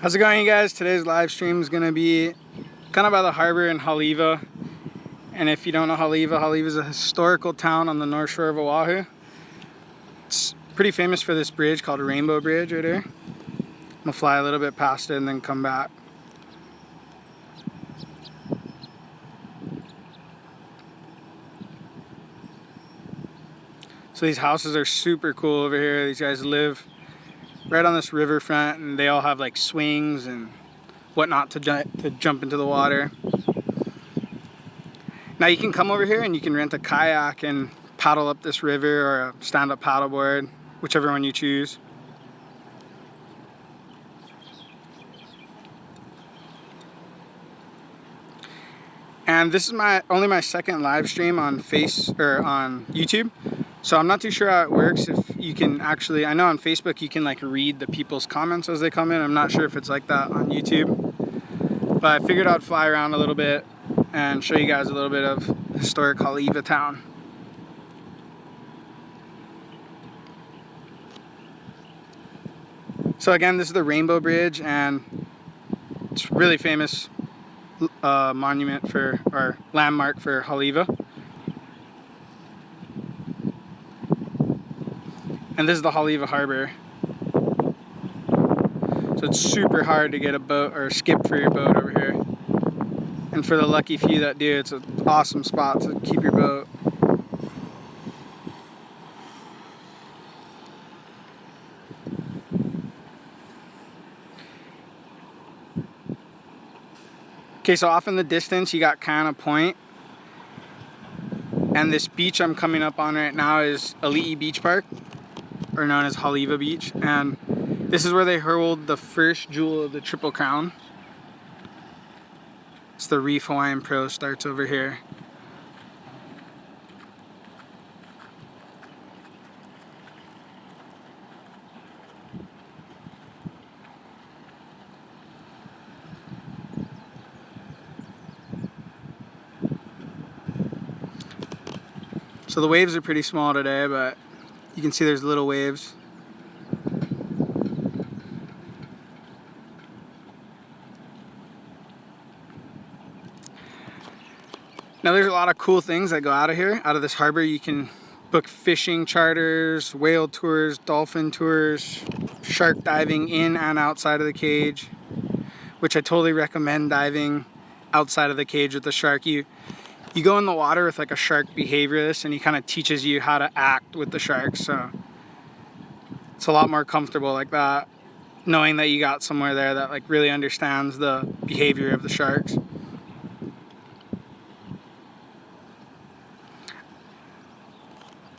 How's it going, you guys? Today's live stream is going to be kind of by the harbor in Haleiwa. And if you don't know Haleiwa, Haleiwa is a historical town on the north shore of Oahu. It's pretty famous for this bridge called Rainbow Bridge right here. I'm going to fly a little bit past it and then come back. So these houses are super cool over here. These guys live right on this riverfront, and they all have like swings and whatnot to jump into the water. Now you can come over here and you can rent a kayak and paddle up this river, or a stand-up paddleboard, whichever one you choose. And this is only my second live stream on on YouTube. So I'm not too sure how it works. If you can actually, I know on Facebook you can like read the people's comments as they come in. I'm not sure if it's like that on YouTube. But I figured I'd fly around a little bit and show you guys a little bit of historic Haleiwa town. So again, this is the Rainbow Bridge, and it's a really famous monument for, or landmark for Haleiwa. And this is the Haleiwa Harbor. So it's super hard to get a boat or skip for your boat over here. And for the lucky few that do, it's an awesome spot to keep your boat. Okay, so off in the distance you got Kana Point. And this beach I'm coming up on right now is Alii Beach Park, or known as Haleiwa Beach, and this is where they hurled the first jewel of the Triple Crown. It's the Reef Hawaiian Pro, starts over here. So the waves are pretty small today, but you can see there's little waves. Now there's a lot of cool things that go out of here, out of this harbor. You can book fishing charters, whale tours, dolphin tours, shark diving in and outside of the cage, which I totally recommend diving outside of the cage with the shark. You go in the water with like a shark behaviorist, and he kind of teaches you how to act with the sharks. So it's a lot more comfortable like that, knowing that you got somewhere there that like really understands the behavior of the sharks.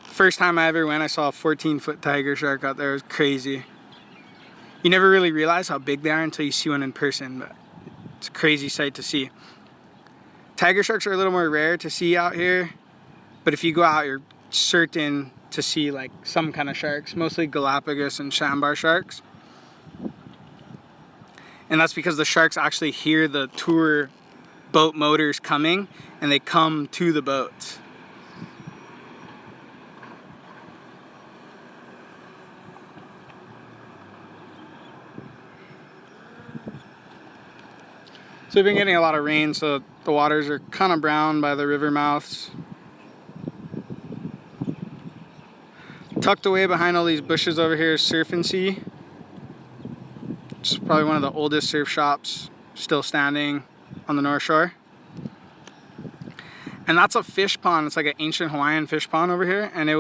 First time I ever went, I saw a 14-foot tiger shark out there. It was crazy. You never really realize how big they are until you see one in person, but it's a crazy sight to see. Tiger sharks are a little more rare to see out here, but if you go out, you're certain to see like some kind of sharks, mostly Galapagos and Shambar sharks. And that's because the sharks actually hear the tour boat motors coming, and they come to the boats. So we've been getting a lot of rain, so the waters are kind of brown by the river mouths. Tucked away behind all these bushes over here is Surf and Sea. It's probably one of the oldest surf shops still standing on the North Shore. And that's a fish pond. It's like an ancient Hawaiian fish pond over here, and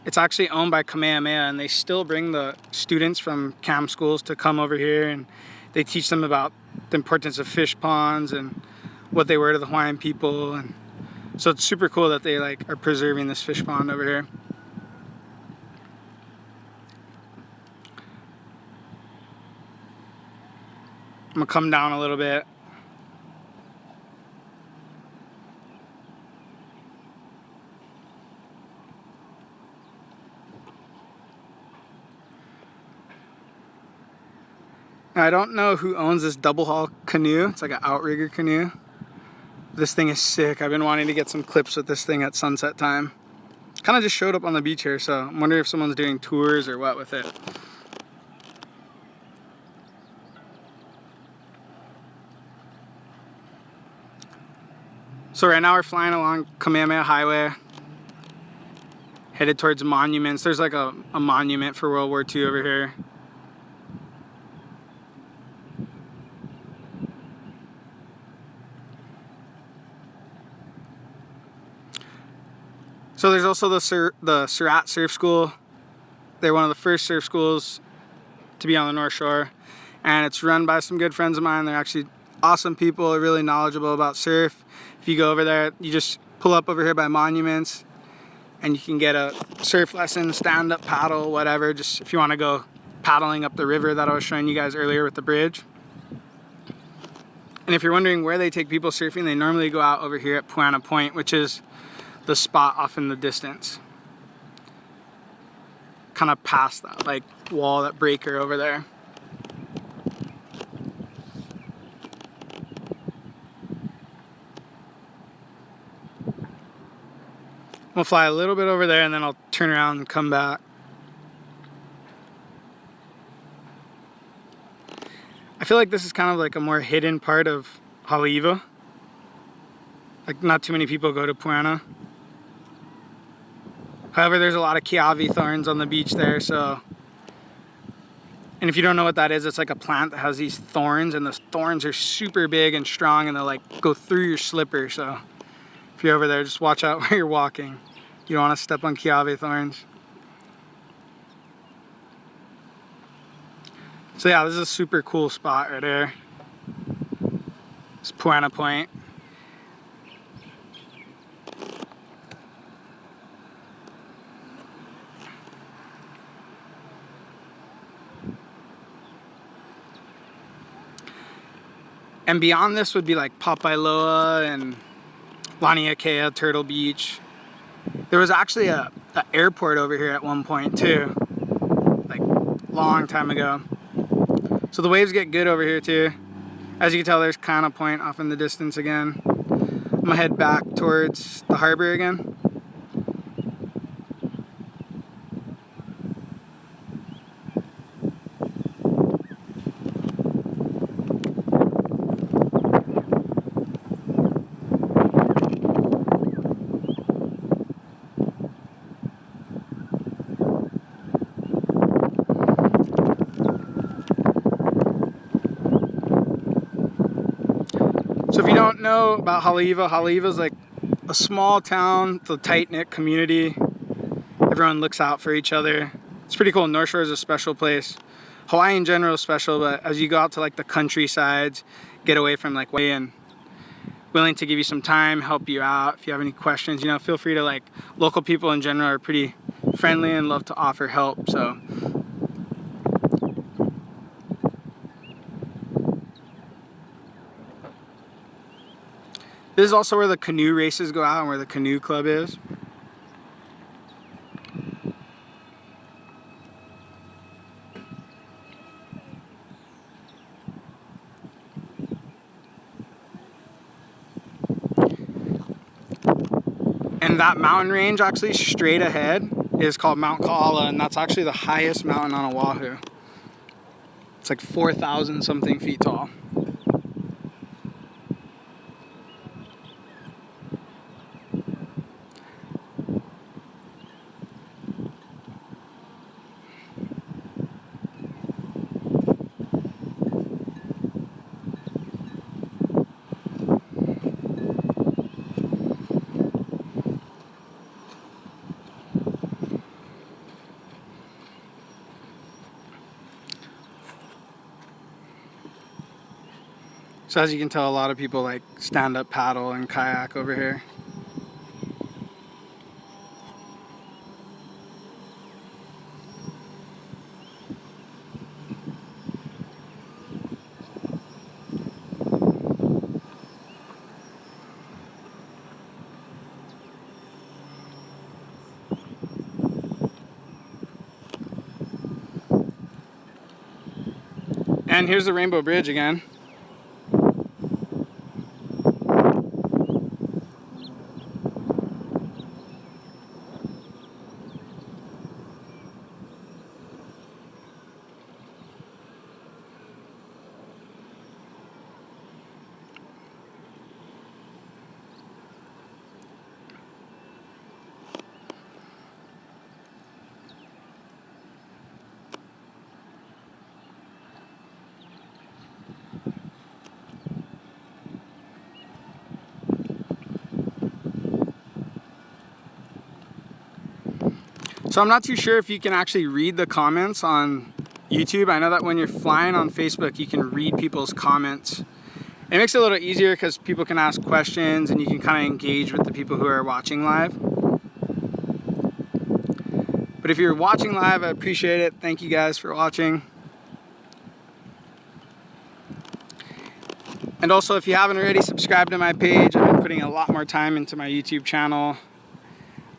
it's actually owned by Kamehameha, and they still bring the students from CAM schools to come over here, and they teach them about the importance of fish ponds and what they were to the Hawaiian people. And so it's super cool that they like are preserving this fish pond over here. I'm gonna come down a little bit. I don't know who owns this double hull canoe. It's like an outrigger canoe. This thing is sick. I've been wanting to get some clips with this thing at sunset time. Kind of just showed up on the beach here, so I'm wondering if someone's doing tours or what with it. So right now we're flying along Kamehameha Highway, headed towards monuments. There's like a monument for World War II over here. So there's also the Surat Surf School. They're one of the first surf schools to be on the North Shore, and it's run by some good friends of mine. They're actually awesome people, really knowledgeable about surf. If you go over there, you just pull up over here by monuments and you can get a surf lesson, stand-up paddle, whatever, just if you want to go paddling up the river that I was showing you guys earlier with the bridge. And if you're wondering where they take people surfing, they normally go out over here at Puana Point, which is the spot off in the distance, kind of past that like wall, that breaker over there. We'll fly a little bit over there and then I'll turn around and come back. I feel like this is kind of like a more hidden part of Haleiwa. Like not too many people go to Puana. However, there's a lot of kiawe thorns on the beach there, so. And if you don't know what that is, it's like a plant that has these thorns, and the thorns are super big and strong, and they'll like go through your slipper. So if you're over there, just watch out where you're walking. You don't want to step on kiawe thorns. So yeah, this is a super cool spot right here. It's Puana Point. And beyond this would be like Papailoa and Laniakea, Turtle Beach. There was actually a airport over here at one point too, like long time ago. So the waves get good over here too. As you can tell, there's Kana Point off in the distance again. I'm gonna head back towards the harbor again. So if you don't know about Haleiwa, Haleiwa is like a small town, it's a tight-knit community. Everyone looks out for each other. It's pretty cool. North Shore is a special place. Hawaii in general is special, but as you go out to like the countrysides, get away from like way and willing to give you some time, help you out. If you have any questions, you know, feel free to like, local people in general are pretty friendly and love to offer help, so. This is also where the canoe races go out and where the canoe club is. And that mountain range actually straight ahead is called Mount Kaala, and that's actually the highest mountain on Oahu. It's like 4,000 something feet tall. So as you can tell, a lot of people like stand-up paddle and kayak over here. And here's the Rainbow Bridge again. So I'm not too sure if you can actually read the comments on YouTube. I know that when you're flying on Facebook, you can read people's comments. It makes it a little easier because people can ask questions and you can kind of engage with the people who are watching live. But if you're watching live, I appreciate it. Thank you guys for watching. And also, if you haven't already, subscribe to my page. I've been putting a lot more time into my YouTube channel.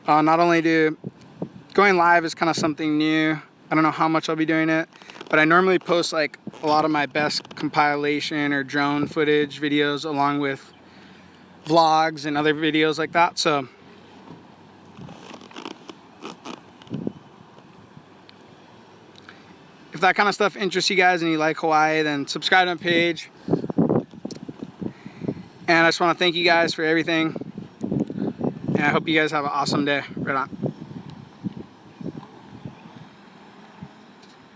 Not only do going live is kind of something new. I don't know how much I'll be doing it, but I normally post like a lot of my best compilation or drone footage videos along with vlogs and other videos like that. So if that kind of stuff interests you guys and you like Hawaii, then subscribe to my page. And I just want to thank you guys for everything. And I hope you guys have an awesome day. Right on.